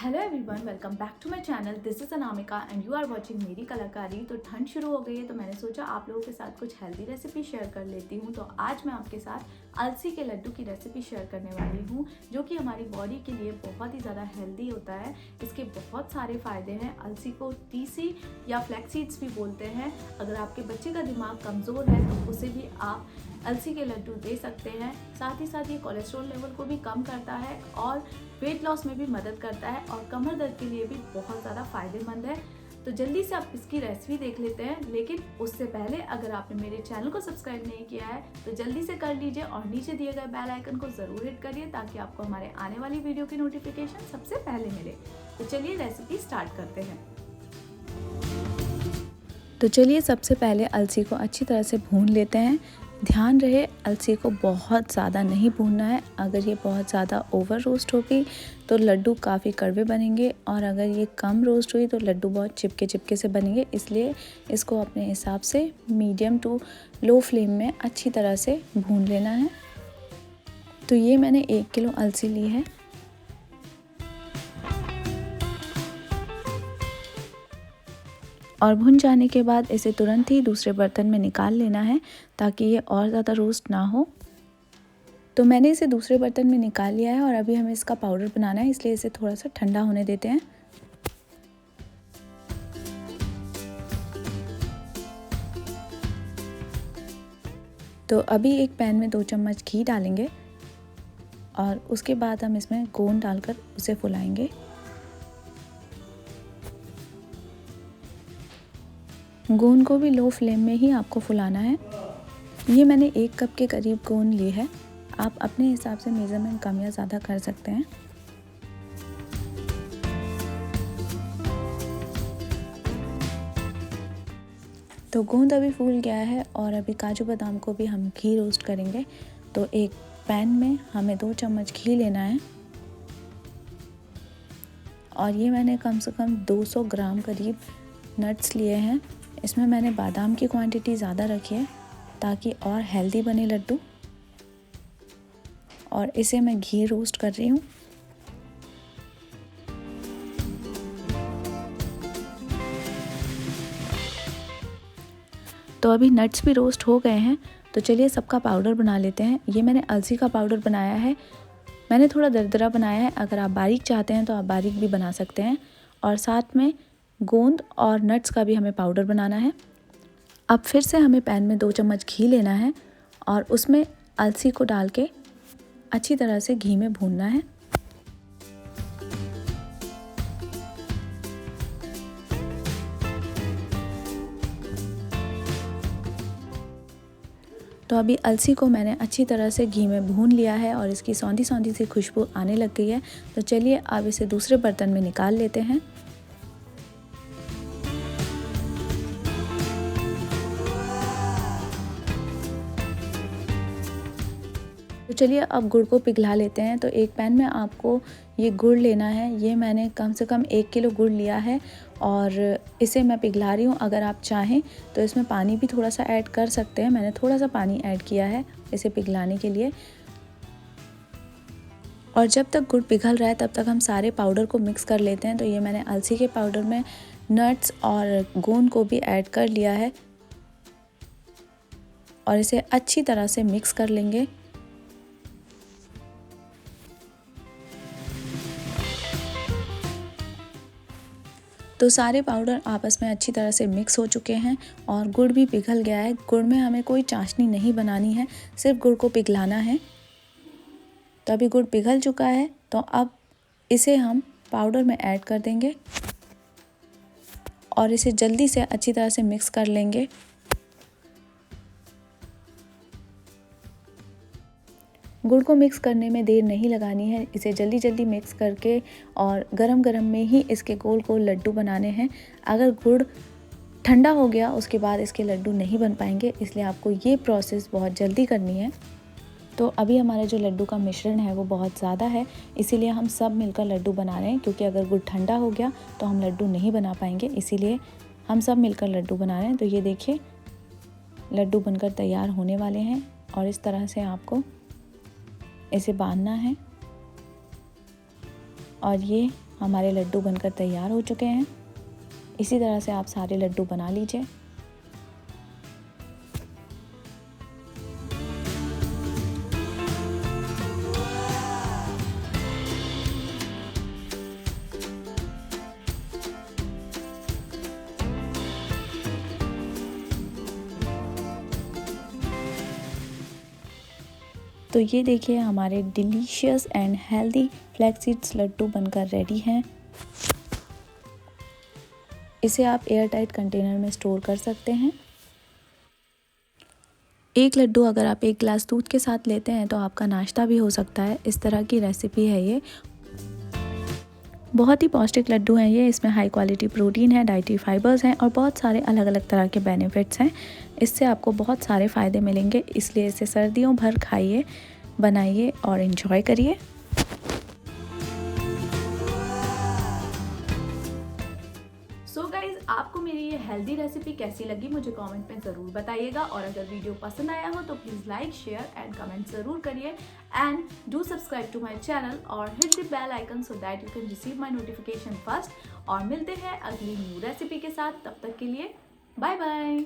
Hello everyone, welcome back to my channel. This is Anamika and you are watching मेरी कलाकारी। तो ठंड शुरू हो गई है तो मैंने सोचा आप लोगों के साथ कुछ हेल्दी रेसिपी शेयर कर लेती हूँ। तो आज मैं आपके साथ अलसी के लड्डू की रेसिपी शेयर करने वाली हूँ, जो कि हमारी बॉडी के लिए बहुत ही ज़्यादा हेल्दी होता है। इसके बहुत सारे फ़ायदे हैं। अलसी को तीसी या फ्लैक्स सीड्स भी बोलते हैं। अगर आपके बच्चे का दिमाग कमज़ोर है तो उसे भी आप अलसी के लड्डू दे सकते हैं। साथ ही साथ ये कोलेस्ट्रॉल लेवल को भी कम करता है और वेट लॉस में भी मदद करता है और कमर दर्द के लिए भी बहुत ज़्यादा फायदेमंद है। तो जल्दी से आप इसकी रेसिपी देख लेते हैं, लेकिन उससे पहले अगर आपने मेरे चैनल को सब्सक्राइब नहीं किया है तो जल्दी से कर लीजिए और नीचे दिए गए बेल आइकन को ज़रूर हिट करिए ताकि आपको हमारे आने वाली वीडियो की नोटिफिकेशन सबसे पहले मिले। तो चलिए रेसिपी स्टार्ट करते हैं। तो चलिए सबसे पहले अलसी को अच्छी तरह से भून लेते हैं। ध्यान रहे अलसी को बहुत ज़्यादा नहीं भूनना है। अगर ये बहुत ज़्यादा ओवर रोस्ट होगी तो लड्डू काफ़ी कड़वे बनेंगे और अगर ये कम रोस्ट हुई तो लड्डू बहुत चिपके चिपके से बनेंगे। इसलिए इसको अपने हिसाब से मीडियम टू लो फ्लेम में अच्छी तरह से भून लेना है। तो ये मैंने 1 किलो अलसी ली है। और भुन जाने के बाद इसे तुरंत ही दूसरे बर्तन में निकाल लेना है ताकि ये और ज़्यादा रोस्ट ना हो। तो मैंने इसे दूसरे बर्तन में निकाल लिया है और अभी हमें इसका पाउडर बनाना है, इसलिए इसे थोड़ा सा ठंडा होने देते हैं। तो अभी एक पैन में 2 चम्मच घी डालेंगे और उसके बाद हम इसमें गोंद डालकर उसे फुलाएंगे। गोंद को भी लो फ्लेम में ही आपको फुलाना है। ये मैंने 1 कप के करीब गोंद ली है। आप अपने हिसाब से मेज़रमेंट कम या ज़्यादा कर सकते हैं। तो गोंद अभी फूल गया है और अभी काजू बादाम को भी हम घी रोस्ट करेंगे। तो एक पैन में हमें 2 चम्मच घी लेना है और ये मैंने कम से कम 200 ग्राम करीब नट्स लिए हैं। इसमें मैंने बादाम की क्वांटिटी ज़्यादा रखी है ताकि और हेल्दी बने लड्डू। और इसे मैं घी रोस्ट कर रही हूँ। तो अभी नट्स भी रोस्ट हो गए हैं। तो चलिए सबका पाउडर बना लेते हैं। ये मैंने अलसी का पाउडर बनाया है। मैंने थोड़ा दरदरा बनाया है। अगर आप बारीक चाहते हैं तो आप बारीक भी बना सकते हैं। और साथ में गोंद और नट्स का भी हमें पाउडर बनाना है। अब फिर से हमें पैन में 2 चम्मच घी लेना है और उसमें अलसी को डाल के अच्छी तरह से घी में भूनना है। तो अभी अलसी को मैंने अच्छी तरह से घी में भून लिया है और इसकी सौंधी सौंधी सी खुशबू आने लग गई है। तो चलिए अब इसे दूसरे बर्तन में निकाल लेते हैं। तो चलिए अब गुड़ को पिघला लेते हैं। तो एक पैन में आपको ये गुड़ लेना है। ये मैंने कम से कम 1 किलो गुड़ लिया है और इसे मैं पिघला रही हूँ। अगर आप चाहें तो इसमें पानी भी थोड़ा सा ऐड कर सकते हैं। मैंने थोड़ा सा पानी ऐड किया है इसे पिघलाने के लिए। और जब तक गुड़ पिघल रहा है तब तक हम सारे पाउडर को मिक्स कर लेते हैं। तो ये मैंने अलसी के पाउडर में नट्स और गोंद को भी ऐड कर लिया है और इसे अच्छी तरह से मिक्स कर लेंगे। तो सारे पाउडर आपस में अच्छी तरह से मिक्स हो चुके हैं और गुड़ भी पिघल गया है। गुड़ में हमें कोई चाशनी नहीं बनानी है, सिर्फ गुड़ को पिघलाना है। तो अभी गुड़ पिघल चुका है तो अब इसे हम पाउडर में ऐड कर देंगे और इसे जल्दी से अच्छी तरह से मिक्स कर लेंगे। गुड़ को मिक्स करने में देर नहीं लगानी है। इसे जल्दी जल्दी मिक्स करके और गरम गरम में ही इसके गोल गोल लड्डू बनाने हैं। अगर गुड़ ठंडा हो गया उसके बाद इसके लड्डू नहीं बन पाएंगे, इसलिए आपको ये प्रोसेस बहुत जल्दी करनी है। तो अभी हमारा जो लड्डू का मिश्रण है वो बहुत ज़्यादा है, इसीलिए हम सब मिलकर लड्डू बना रहे हैं। क्योंकि अगर गुड़ ठंडा हो गया तो हम लड्डू नहीं बना पाएंगे, इसीलिए हम सब मिलकर लड्डू बना रहे हैं। तो ये देखिए लड्डू बनकर तैयार होने वाले हैं और इस तरह से आपको इसे बांधना है। और ये हमारे लड्डू बनकर तैयार हो चुके हैं। इसी तरह से आप सारे लड्डू बना लीजिए। तो ये देखिए हमारे delicious and healthy flax seeds laddoo बनकर रेडी हैं। इसे आप एयर टाइट कंटेनर में स्टोर कर सकते हैं। एक लड्डू अगर आप 1 गिलास दूध के साथ लेते हैं तो आपका नाश्ता भी हो सकता है। इस तरह की रेसिपी है ये। बहुत ही पौष्टिक लड्डू हैं ये। इसमें हाई क्वालिटी प्रोटीन है, डाइटरी फाइबर्स हैं और बहुत सारे अलग अलग तरह के बेनिफिट्स हैं। इससे आपको बहुत सारे फ़ायदे मिलेंगे, इसलिए इसे सर्दियों भर खाइए, बनाइए और एंजॉय करिए। सो गाइज, आपको मेरी ये हेल्दी रेसिपी कैसी लगी मुझे कमेंट में ज़रूर बताइएगा। और अगर वीडियो पसंद आया हो तो please like, share and comment ज़रूर करिए। And do subscribe to my channel और hit the bell icon so that you can receive my notification first. और मिलते हैं अगली न्यू रेसिपी के साथ। तब तक के लिए बाय बाय।